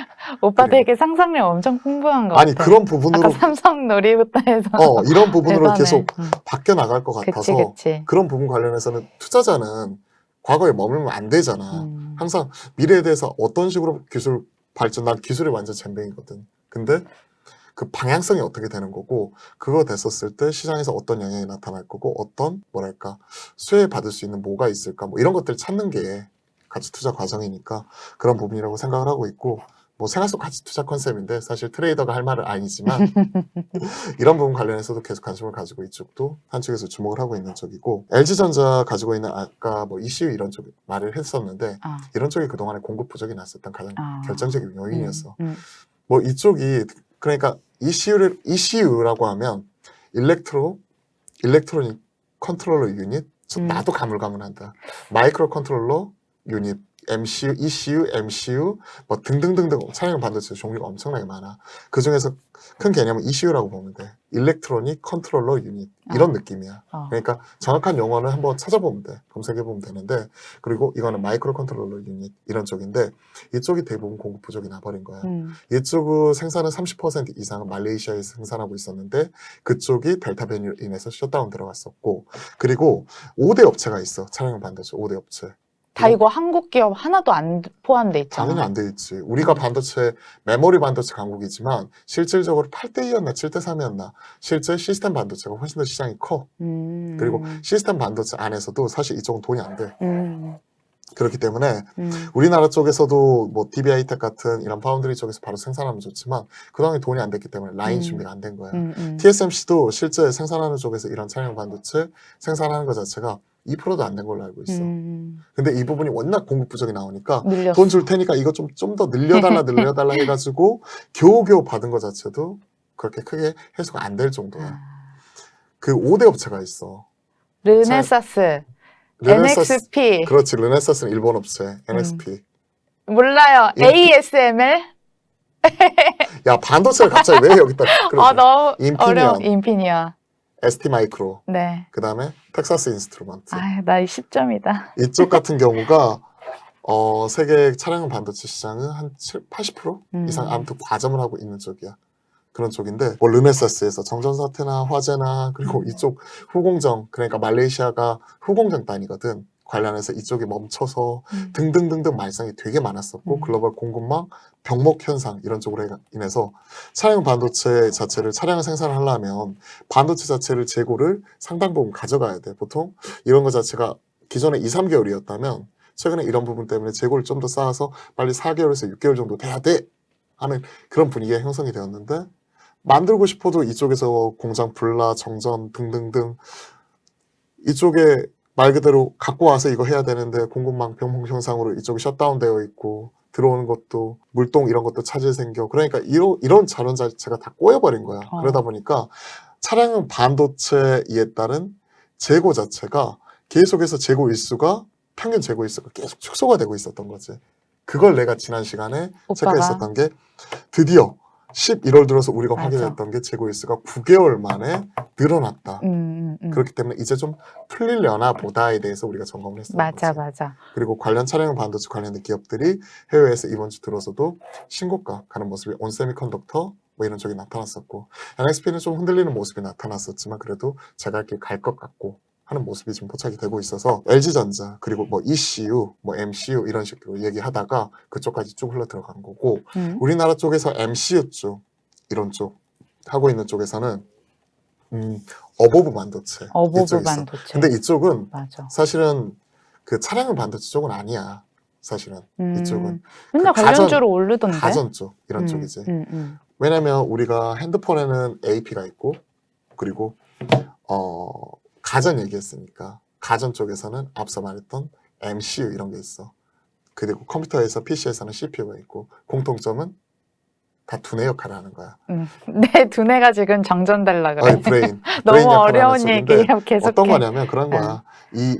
오빠 그래. 되게 상상력 엄청 풍부한 것 아니 같아. 그런 부분으로 아까 삼성놀이부터 해서. 이런 부분으로 대단해. 계속 바뀌어 나갈 것 같아서 그치. 그런 부분 관련해서는 투자자는 과거에 머물면 안 되잖아. 항상 미래에 대해서 어떤 식으로 기술 발전, 난 기술이 완전 젬병이거든. 근데 그 방향성이 어떻게 되는 거고 그거 됐었을 때 시장에서 어떤 영향이 나타날 거고 어떤 뭐랄까 수혜 받을 수 있는 뭐가 있을까 뭐 이런 것들을 찾는 게 가치 투자 과정이니까 그런 부분이라고 생각을 하고 있고 뭐 생활 속 가치 투자 컨셉인데 사실 트레이더가 할 말은 아니지만 이런 부분 관련해서도 계속 관심을 가지고 이쪽도 한쪽에서 주목을 하고 있는 쪽이고 LG전자 가지고 있는 아까 뭐 ECU 이런 쪽 말을 했었는데 이런 쪽이 그동안에 공급 부족이 났었던 가장 결정적인 요인이었어. 뭐 이쪽이 그러니까 ECU라고 하면 일렉트로닉 컨트롤러 유닛 나도 가물가물한다. 마이크로 컨트롤러 유닛, MCU, ECU, MCU 뭐 등등등등 차량용 반도체 종류가 엄청나게 많아. 그 중에서 큰 개념은 ECU라고 보면 돼. 일렉트로닉 컨트롤러 유닛 이런 느낌이야. 그러니까 정확한 용어는 한번 찾아보면 돼. 검색해보면 되는데 그리고 이거는 마이크로 컨트롤러 유닛 이런 쪽인데 이쪽이 대부분 공급 부족이 나버린 거야. 이쪽은 생산은 30% 이상은 말레이시아에서 생산하고 있었는데 그쪽이 델타 변이로 인해서 셧다운 들어갔었고 그리고 5대 업체가 있어. 차량용 반도체 5대 업체. 다 이거 한국 기업 하나도 안 포함돼 있잖아. 당연히 안 돼 있지. 우리가 반도체, 메모리 반도체 강국이지만 실질적으로 8대2였나 7대3이었나 실제 시스템 반도체가 훨씬 더 시장이 커. 그리고 시스템 반도체 안에서도 사실 이쪽은 돈이 안 돼. 그렇기 때문에 우리나라 쪽에서도 뭐 DBI텍 같은 이런 파운드리 쪽에서 바로 생산하면 좋지만 그동안에 돈이 안 됐기 때문에 라인 준비가 안 된 거야. TSMC도 실제 생산하는 쪽에서 이런 차량 반도체 생산하는 것 자체가 2%도 안 된 걸로 알고 있어. 근데 이 부분이 워낙 공급 부족이 나오니까 돈 줄 테니까 이거 좀 더 늘려달라 해가지고 겨우겨우 받은 것 자체도 그렇게 크게 해소가 안 될 정도야. 그 5대 업체가 있어. 르네사스, NXP. 그렇지. 르네사스는 일본 업체. NXP. 몰라요. ASML? 야 반도체를 갑자기 왜 여기다 너무 인피니언. 어려워. 인피니언. ST 마이크로. 네. 그 다음에 텍사스 인스트루먼트. 나 10점이다. 이쪽 같은 경우가 세계 차량용 반도체 시장은 한 80% 이상 아무튼 과점을 하고 있는 쪽이야. 그런 쪽인데 뭐 르네사스에서 정전사태나 화재나 그리고 이쪽 후공정 그러니까 말레이시아가 후공정 단이거든. 관련해서 이쪽이 멈춰서 등등등등 말썽이 되게 많았었고 글로벌 공급망 병목 현상 이런 쪽으로 인해서 차량 반도체 자체를 차량을 생산하려면 반도체 자체를 재고를 상당 부분 가져가야 돼. 보통 이런 거 자체가 기존에 2, 3개월이었다면 최근에 이런 부분 때문에 재고를 좀 더 쌓아서 빨리 4개월에서 6개월 정도 돼야 돼 하는 그런 분위기가 형성이 되었는데 만들고 싶어도 이쪽에서 공장 불나 정전 등등등 이쪽에 말 그대로 갖고 와서 이거 해야 되는데 공급망 병목 현상으로 이쪽이 셧다운되어 있고 들어오는 것도 물동 이런 것도 차질 생겨. 그러니까 이런 자원 자체가 다 꼬여버린 거야. 그러다 보니까 차량용 반도체에 따른 재고 자체가 계속해서 재고 일수가 평균 재고 일수가 계속 축소가 되고 있었던 거지. 그걸 내가 지난 시간에 체크했었던 게 드디어 11월 들어서 우리가 맞아. 확인했던 게 재고 일수가 9개월 만에 늘어났다. 그렇기 때문에 이제 좀 풀리려나 보다에 대해서 우리가 점검을 했어요. 맞아, 맞아. 그리고 관련 차량용 반도체 관련된 기업들이 해외에서 이번 주 들어서도 신고가 가는 모습이 온세미컨덕터 뭐 이런 쪽이 나타났었고, NXP는 좀 흔들리는 모습이 나타났었지만 그래도 제갈 길 갈 것 같고 하는 모습이 지금 포착이 되고 있어서 LG전자 그리고 뭐 ECU, 뭐 MCU 이런 식으로 얘기하다가 그쪽까지 쭉 흘러 들어간 거고, 우리나라 쪽에서 MCU 쪽 이런 쪽 하고 있는 쪽에서는 어보브 반도체 어보브 이쪽이 있어. 반도체. 근데 이쪽은 맞아. 사실은 그 차량용 반도체 쪽은 아니야. 사실은 이쪽은 맨날 그 관련주로 오르던데. 가전 쪽 이런 쪽이지. 왜냐면 우리가 핸드폰에는 AP가 있고 그리고 가전 얘기했으니까 가전 쪽에서는 앞서 말했던 MCU 이런 게 있어. 그리고 컴퓨터에서 PC에서는 CPU가 있고 공통점은 다 두뇌 역할을 하는 거야. 내 두뇌가 지금 정전될라 그래. 아니, 브레인 너무 역할을 어려운 하는 얘기 쪽인데 계속해. 어떤 거냐면 그런 거야. 이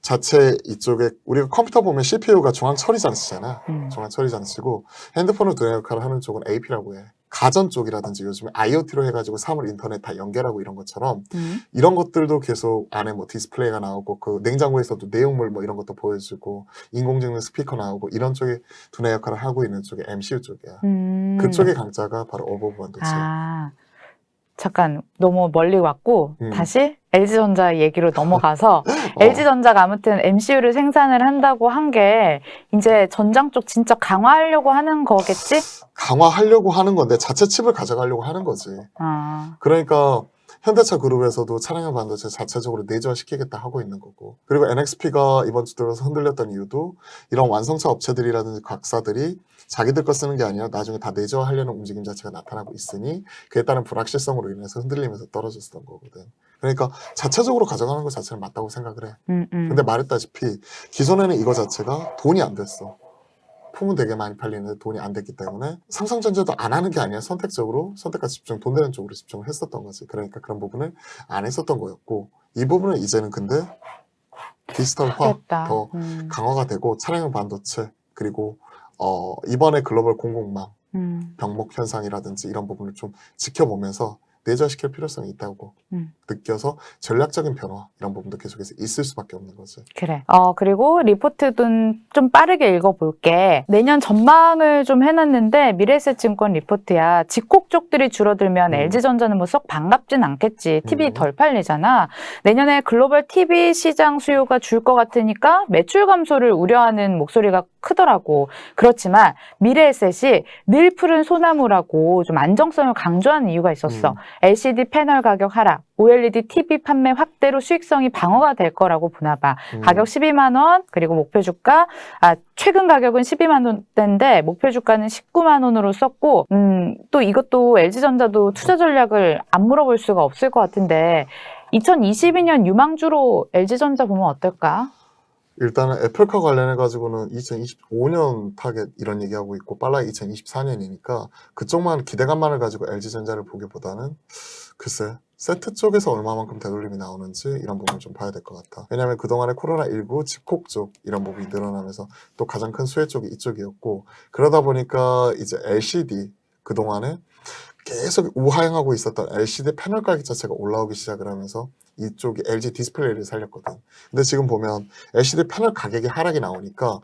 자체 이쪽에 우리가 컴퓨터 보면 CPU가 중앙 처리 장치잖아. 중앙 처리 장치고 핸드폰을 두뇌 역할을 하는 쪽은 AP라고 해. 가전 쪽이라든지 요즘에 IoT로 해가지고 사물 인터넷 다 연결하고 이런 것처럼 이런 것들도 계속 안에 뭐 디스플레이가 나오고 그 냉장고에서도 내용물 뭐 이런 것도 보여주고 인공지능 스피커 나오고 이런 쪽에 두뇌 역할을 하고 있는 쪽이 MCU 쪽이야. 그쪽의 강자가 바로 어보브 반도체. 아, 잠깐 너무 멀리 왔고 다시 LG전자 얘기로 넘어가서 LG전자가 아무튼 MCU를 생산을 한다고 한 게 이제 전장 쪽 진짜 강화하려고 하는 거겠지? 강화하려고 하는 건데 자체 칩을 가져가려고 하는 거지. 그러니까 현대차 그룹에서도 차량용 반도체 자체적으로 내재화시키겠다 하고 있는 거고, 그리고 NXP가 이번 주 들어서 흔들렸던 이유도 이런 완성차 업체들이라든지 각사들이 자기들 거 쓰는 게 아니라 나중에 다 내재화하려는 움직임 자체가 나타나고 있으니 그에 따른 불확실성으로 인해서 흔들리면서 떨어졌었던 거거든. 그러니까 자체적으로 가져가는 것 자체는 맞다고 생각을 해. 근데 말했다시피 기존에는 이거 자체가 돈이 안 됐어. 품은 되게 많이 팔리는데 돈이 안 됐기 때문에 삼성전자도 안 하는 게 아니라 선택적으로 선택과 집중, 돈 되는 쪽으로 집중을 했었던 거지. 그러니까 그런 부분을 안 했었던 거였고, 이 부분은 이제는 근데 디지털화 더 강화가 되고 차량용 반도체 그리고 이번에 글로벌 공급망 병목 현상이라든지 이런 부분을 좀 지켜보면서 내재화시킬 필요성이 있다고 느껴서 전략적인 변화 이런 부분도 계속해서 있을 수밖에 없는 거지. 그래. 그리고 리포트도 좀 빠르게 읽어볼게. 내년 전망을 좀 해놨는데 미래에셋증권 리포트야. 직콕 쪽들이 줄어들면 LG전자는 뭐 썩 반갑진 않겠지. TV 덜 팔리잖아. 내년에 글로벌 TV 시장 수요가 줄 것 같으니까 매출 감소를 우려하는 목소리가 크더라고. 그렇지만 미래에셋이 늘 푸른 소나무라고 좀 안정성을 강조하는 이유가 있었어. LCD 패널 가격 하락, OLED TV 판매 확대로 수익성이 방어가 될 거라고 보나 봐. 가격 12만 원, 그리고 목표 주가, 최근 가격은 12만 원대인데 목표 주가는 19만 원으로 썼고, 또 이것도 LG전자도 투자 전략을 안 물어볼 수가 없을 것 같은데 2022년 유망주로 LG전자 보면 어떨까? 일단은 애플카 관련해가지고는 2025년 타겟 이런 얘기하고 있고 빨라야 2024년이니까 그쪽만 기대감만을 가지고 LG전자를 보기보다는 글쎄 세트 쪽에서 얼마만큼 되돌림이 나오는지 이런 부분을 좀 봐야 될 것 같아. 왜냐하면 그동안에 코로나19 집콕 쪽 이런 부분이 늘어나면서 또 가장 큰 수혜 쪽이 이쪽이었고, 그러다 보니까 이제 LCD 그동안에 계속 우하향하고 있었던 LCD 패널 가격 자체가 올라오기 시작을 하면서 이쪽이 LG 디스플레이를 살렸거든. 근데 지금 보면 LCD 패널 가격이 하락이 나오니까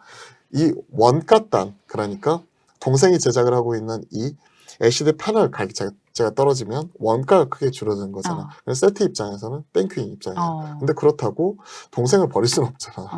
이 원가단, 그러니까 동생이 제작을 하고 있는 이 LCD 패널 가격 자체가 떨어지면 원가가 크게 줄어드는 거잖아. 그래서 세트 입장에서는 땡큐인 입장이야. 근데 그렇다고 동생을 버릴 수는 없잖아.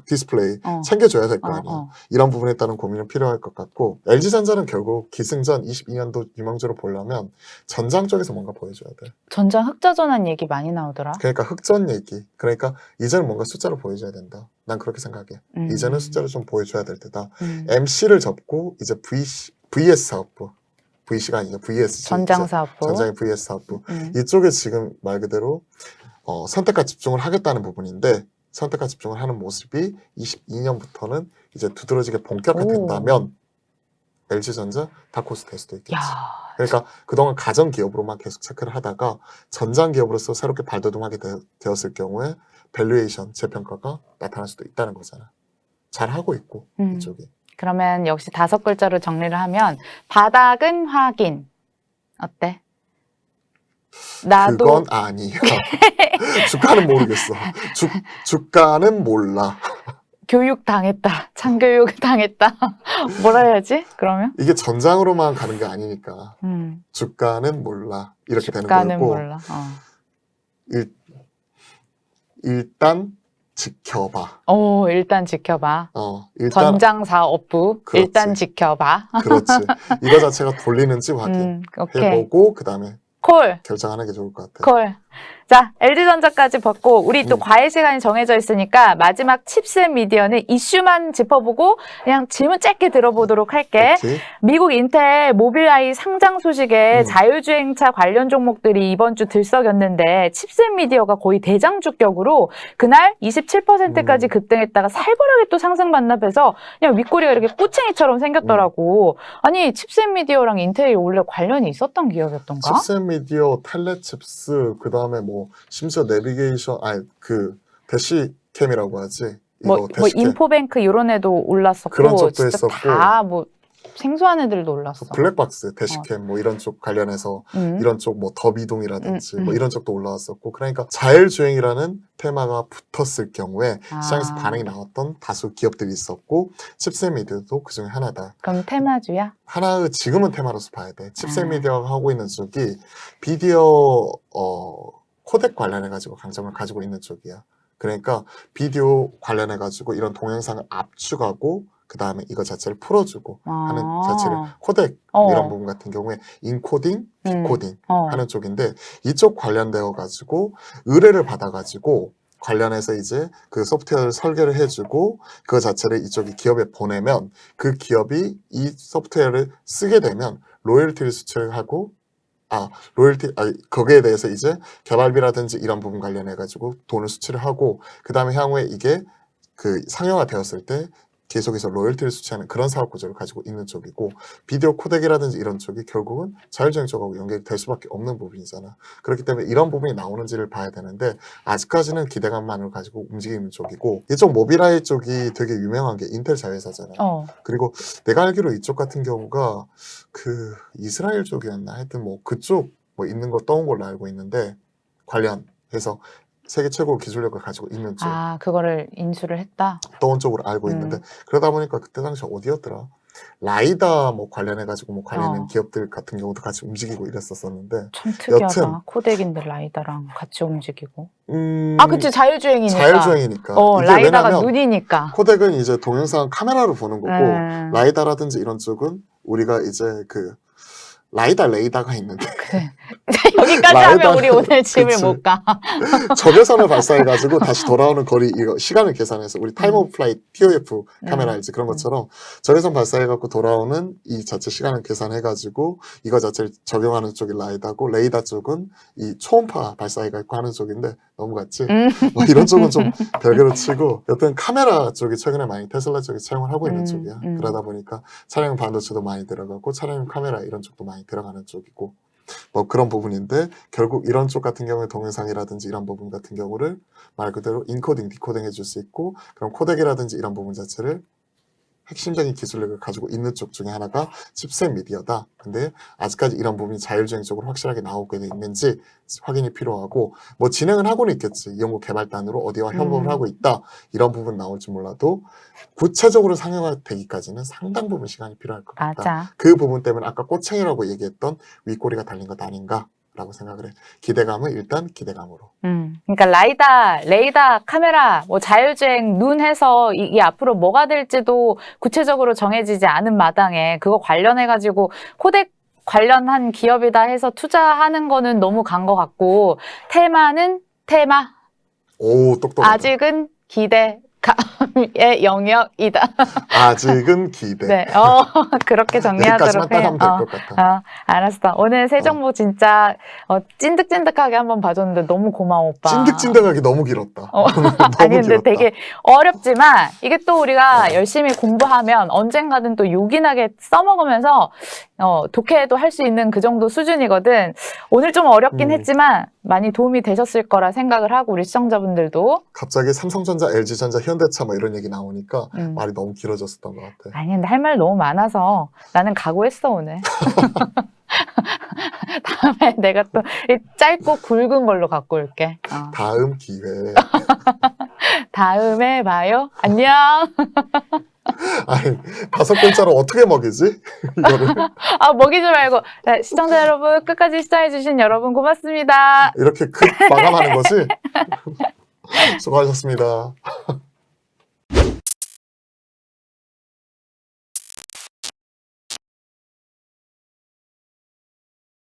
디스플레이 챙겨줘야 될 거 아니야. 이런 부분에 따른 고민은 필요할 것 같고, LG전자는 결국 기승전 22년도 유망주로 보려면 전장 쪽에서 뭔가 보여줘야 돼. 전장 흑자 전환 얘기 많이 나오더라. 그러니까 흑전 얘기. 그러니까 이제는 뭔가 숫자로 보여줘야 된다. 난 그렇게 생각해. 이제는 숫자를 좀 보여줘야 될 때다. MC를 접고 이제 VS 사업부. VC가 아니라 VSG. 전장 사업부. 전장의 VS 사업부. 이쪽에 지금 말 그대로 선택과 집중을 하겠다는 부분인데, 선택과 집중을 하는 모습이 22년부터는 이제 두드러지게 본격화된다면 LG전자 다코스 될 수도 있겠지. 그러니까 그동안 가전 기업으로만 계속 체크를 하다가 전장 기업으로서 새롭게 발돋움하게 되었을 경우에 밸류에이션 재평가가 나타날 수도 있다는 거잖아. 잘 하고 있고 이쪽이. 그러면 역시 5글자로 정리를 하면 바닥은 확인. 어때? 나도 그건 아니야. 주가는 모르겠어. 주가는 몰라. 교육 당했다. 참교육 당했다. 뭐라 해야지? 그러면? 이게 전장으로만 가는 게 아니니까. 주가는 몰라. 이렇게 되는 주가는 거고. 몰라. 일단 지켜봐. 일단 지켜봐. 일단 전장사업부 그렇지. 일단 지켜봐. 그렇지. 이거 자체가 돌리는지 확인해보고 그 다음에 콜. 결정하는 게 좋을 것 같아. 콜. 자, LG전자까지 봤고 우리 또 과외 시간이 정해져 있으니까 마지막 칩셋 미디어는 이슈만 짚어보고 그냥 질문 짧게 들어보도록 할게. 오케이. 미국 인텔 모빌아이 상장 소식에 자율주행차 관련 종목들이 이번 주 들썩였는데 칩셋 미디어가 거의 대장주격으로 그날 27%까지 급등했다가 살벌하게 또 상승 반납해서 그냥 윗꼬리가 이렇게 꼬챙이처럼 생겼더라고. 아니 칩셋 미디어랑 인텔이 원래 관련이 있었던 기업이었던가? 칩셋 미디어, 텔레칩스, 그 다음에 뭐 심지어 내비게이션, 대시캠이라고 하지. 뭐 인포뱅크 이런 애도 올랐었고 그런 쪽도 진짜 했었고. 다 뭐 생소한 애들도 올랐어. 블랙박스, 대시캠 뭐 이런 쪽 관련해서 이런 쪽 뭐 더비동이라든지 뭐 이런 쪽도 올라왔었고, 그러니까 자율주행이라는 테마가 붙었을 경우에 시장에서 반응이 나왔던 다수 기업들이 있었고 칩셋 미디어도 그 중에 하나다. 그럼 테마주야? 하나의 지금은 테마로서 봐야 돼. 칩셋 미디어가 하고 있는 쪽이 비디오 코덱 관련해가지고 강점을 가지고 있는 쪽이야. 그러니까 비디오 관련해가지고 이런 동영상을 압축하고 그 다음에 이거 자체를 풀어주고 하는 자체를 코덱 이런 부분 같은 경우에 인코딩, 디코딩 하는 쪽인데 이쪽 관련되어가지고 의뢰를 받아가지고 관련해서 이제 그 소프트웨어를 설계를 해주고 그거 자체를 이쪽이 기업에 보내면 그 기업이 이 소프트웨어를 쓰게 되면 로열티를 수출하고 거기에 대해서 이제 개발비라든지 이런 부분 관련해가지고 돈을 수출을 하고 그 다음에 향후에 이게 그 상용화 되었을 때 계속해서 로열티를 수취하는 그런 사업 구조를 가지고 있는 쪽이고 비디오 코덱이라든지 이런 쪽이 결국은 자율주행 쪽하고 연결이 될 수밖에 없는 부분이잖아. 그렇기 때문에 이런 부분이 나오는지를 봐야 되는데 아직까지는 기대감만을 가지고 움직이는 쪽이고 이쪽 모빌아이 쪽이 되게 유명한 게 인텔 자회사잖아. 그리고 내가 알기로 이쪽 같은 경우가 그 이스라엘 쪽이었나 하여튼 뭐 그쪽 뭐 있는 거 떠온 걸로 알고 있는데 관련해서 세계 최고 기술력을 가지고 있는 쪽. 그거를 인수를 했다? 떠온 쪽으로 알고 있는데 그러다 보니까 그때 당시 어디였더라? 라이다 뭐 관련해가지고 뭐 관련된 기업들 같은 경우도 같이 움직이고 이랬었었는데 참 특이하다. 여튼 코덱인데 라이다랑 같이 움직이고. 그치 자율주행이니까. 자율주행이니까. 이게 라이다가 눈이니까. 코덱은 이제 동영상 카메라로 보는 거고 라이다라든지 이런 쪽은 우리가 이제 그 레이다가 있는데 그래. 여기까지 하면 우리 오늘 집을 못 가. 적외선을 발사해가지고 다시 돌아오는 거리 이거 시간을 계산해서 우리 타임 오브 플라이트 TOF 카메라 알지 그런 것처럼 적외선 발사해갖고 돌아오는 이 자체 시간을 계산해가지고 이거 자체를 적용하는 쪽이 라이다고 레이다 쪽은 이 초음파 발사해갖고 하는 쪽인데 넘어갔지? 뭐 이런 쪽은 좀 별개로 치고 여튼 카메라 쪽이 최근에 많이 테슬라 쪽이 차용을 하고 있는 쪽이야. 그러다 보니까 차량 반도체도 많이 들어가고 차량 카메라 이런 쪽도 많이 들어가는 쪽이고 뭐 그런 부분인데 결국 이런 쪽 같은 경우에 동영상이라든지 이런 부분 같은 경우를 말 그대로 인코딩, 디코딩 해줄 수 있고 그럼 코덱이라든지 이런 부분 자체를 핵심적인 기술력을 가지고 있는 쪽 중에 하나가 칩셋 미디어다. 근데 아직까지 이런 부분이 자율주행 쪽으로 확실하게 나오게 돼 있는지 확인이 필요하고 뭐 진행을 하고는 있겠지. 연구 개발단으로 어디와 협업을 하고 있다. 이런 부분 나올지 몰라도 구체적으로 상용화되기까지는 상당 부분 시간이 필요할 것 같다. 맞아. 그 부분 때문에 아까 꼬챙이라고 얘기했던 윗꼬리가 달린 것 아닌가 라고 생각을 해. 기대감은 일단 기대감으로. 그러니까 레이다, 카메라, 뭐 자율주행, 눈 해서 이게 앞으로 뭐가 될지도 구체적으로 정해지지 않은 마당에 그거 관련해가지고 코덱 관련한 기업이다 해서 투자하는 거는 너무 간 것 같고 테마는 테마. 오, 똑똑하다. 아직은 기대감의 영역이다. 아직은 기대. 네, 그렇게 정리하도록 해요. 하면 될 것 같아. 알았어. 오늘 새 정보 진짜 찐득찐득하게 한번 봐줬는데 너무 고마워, 오빠. 찐득찐득하게 너무 길었다. 너무 아니 근데 길었다. 되게 어렵지만 이게 또 우리가 열심히 공부하면 언젠가는 또 요긴하게 써먹으면서 독해도 할 수 있는 그 정도 수준이거든. 오늘 좀 어렵긴 했지만 많이 도움이 되셨을 거라 생각을 하고 우리 시청자분들도. 갑자기 삼성전자, LG전자, 현대차 뭐 이런 얘기 나오니까 말이 너무 길어졌었던 것 같아. 아니 근데 할 말 너무 많아서 나는 각오했어 오늘. 다음에 내가 또 짧고 굵은 걸로 갖고 올게. 다음 기회에. 다음에 봐요. 안녕. 아니, 5글자로 어떻게 먹이지? 이거를. 먹이지 말고. 네, 시청자 여러분, 끝까지 시청해주신 여러분 고맙습니다. 이렇게 마감하는 거지? 수고하셨습니다.